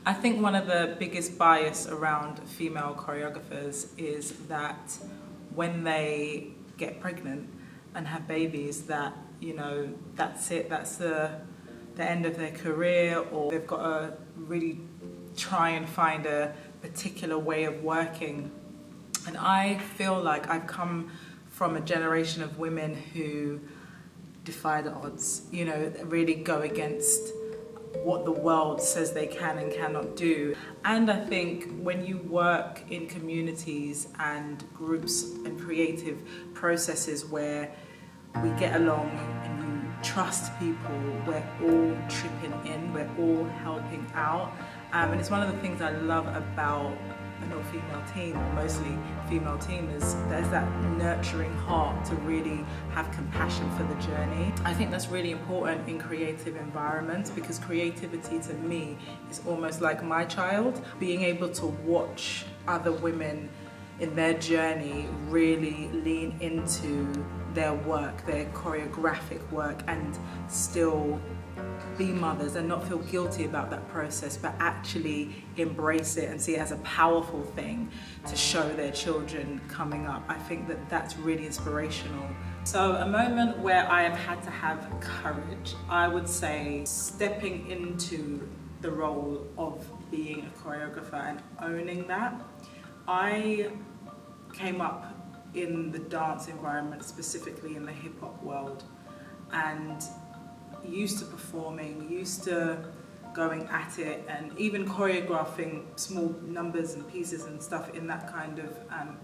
I think one of the biggest bias around female choreographers is that when they get pregnant and have babies, that, you know, that's it, that's the end of their career, or they've got to really try and find a particular way of working. And I feel like I've come from a generation of women who defy the odds, you know, really go against what the world says they can and cannot do. And I think when you work in communities and groups and creative processes where we get along and you trust people, we're all chipping in, we're all helping out. And it's one of the things I love about an all-female team, mostly female team, is there's that nurturing heart to really have compassion for the journey. I think that's really important in creative environments, because creativity to me is almost like my child. Being able to watch other women in their journey really lean into their work, their choreographic work, and still be mothers and not feel guilty about that process, but actually embrace it and see it as a powerful thing to show their children coming up. I think that that's really inspirational. So a moment where I have had to have courage, I would say stepping into the role of being a choreographer and owning that. I came up in the dance environment, specifically in the hip hop world, and used to performing, used to going at it, and even choreographing small numbers and pieces and stuff in that kind of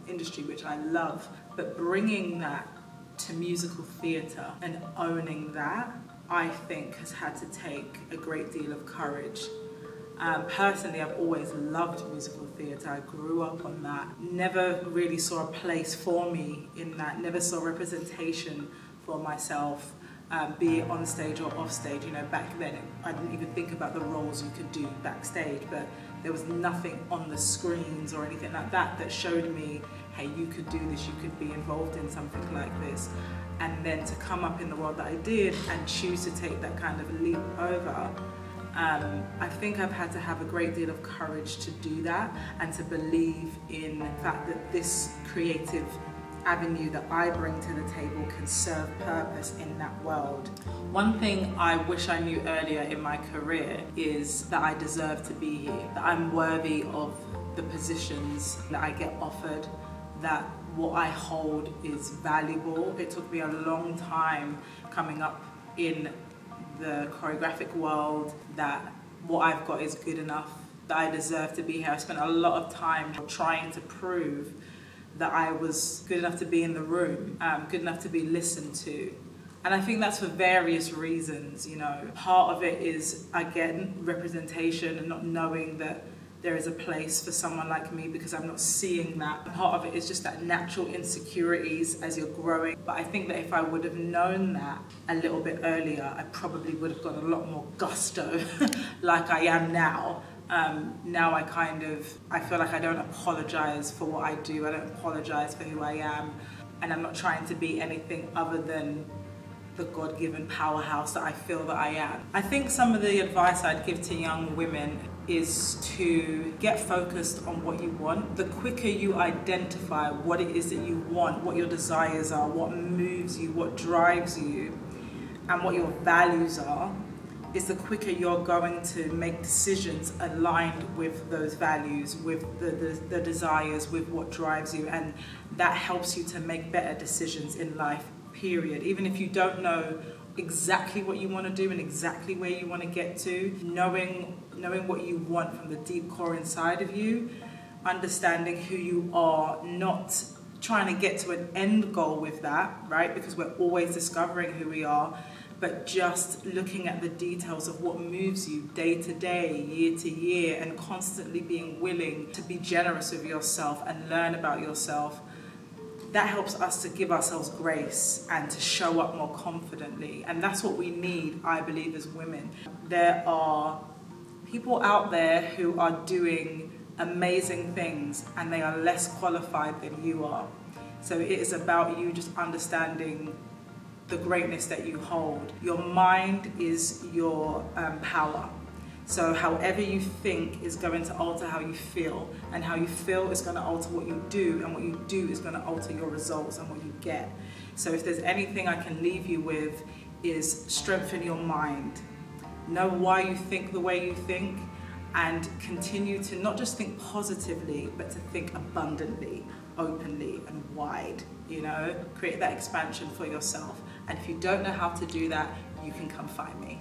industry, which I love. But bringing that to musical theatre and owning that, I think has had to take a great deal of courage. Personally, I've always loved musical theatre. I grew up on that. Never really saw a place for me in that. Never saw representation for myself, be it on stage or off stage. You know, back then, I didn't even think about the roles you could do backstage, but there was nothing on the screens or anything like that that showed me, hey, you could do this, you could be involved in something like this. And then to come up in the world that I did and choose to take that kind of leap over, I think I've had to have a great deal of courage to do that and to believe in the fact that this creative avenue that I bring to the table can serve purpose in that world. One thing I wish I knew earlier in my career is that I deserve to be here, that I'm worthy of the positions that I get offered, that what I hold is valuable. It took me a long time coming up in the choreographic world that what I've got is good enough, that I deserve to be here. I spent a lot of time trying to prove that I was good enough to be in the room, good enough to be listened to. And I think that's for various reasons, you know. Part of it is, again, representation and not knowing that there is a place for someone like me because I'm not seeing that. Part of it is just that natural insecurities as you're growing. But I think that if I would have known that a little bit earlier, I probably would have got a lot more gusto like I am now. Now I feel like I don't apologize for what I do. I don't apologize for who I am. And I'm not trying to be anything other than the God-given powerhouse that I feel that I am. I think some of the advice I'd give to young women is to get focused on what you want. The quicker you identify what it is that you want, what your desires are, what moves you, what drives you, and what your values are, is the quicker you're going to make decisions aligned with those values, with the desires, with what drives you, and that helps you to make better decisions in life, period. Even if you don't know exactly what you want to do and exactly where you want to get to, knowing what you want from the deep core inside of you, understanding who you are, not trying to get to an end goal with that, right? Because we're always discovering who we are, but just looking at the details of what moves you day to day, year to year, and constantly being willing to be generous with yourself and learn about yourself. That helps us to give ourselves grace and to show up more confidently. And that's what we need, I believe, as women. There are people out there who are doing amazing things and they are less qualified than you are. So it is about you just understanding the greatness that you hold. Your mind is your power. So however you think is going to alter how you feel, and how you feel is going to alter what you do, and what you do is going to alter your results and what you get. So if there's anything I can leave you with, is strengthen your mind. Know why you think the way you think, and continue to not just think positively, but to think abundantly, openly and wide, you know, create that expansion for yourself. And if you don't know how to do that, you can come find me.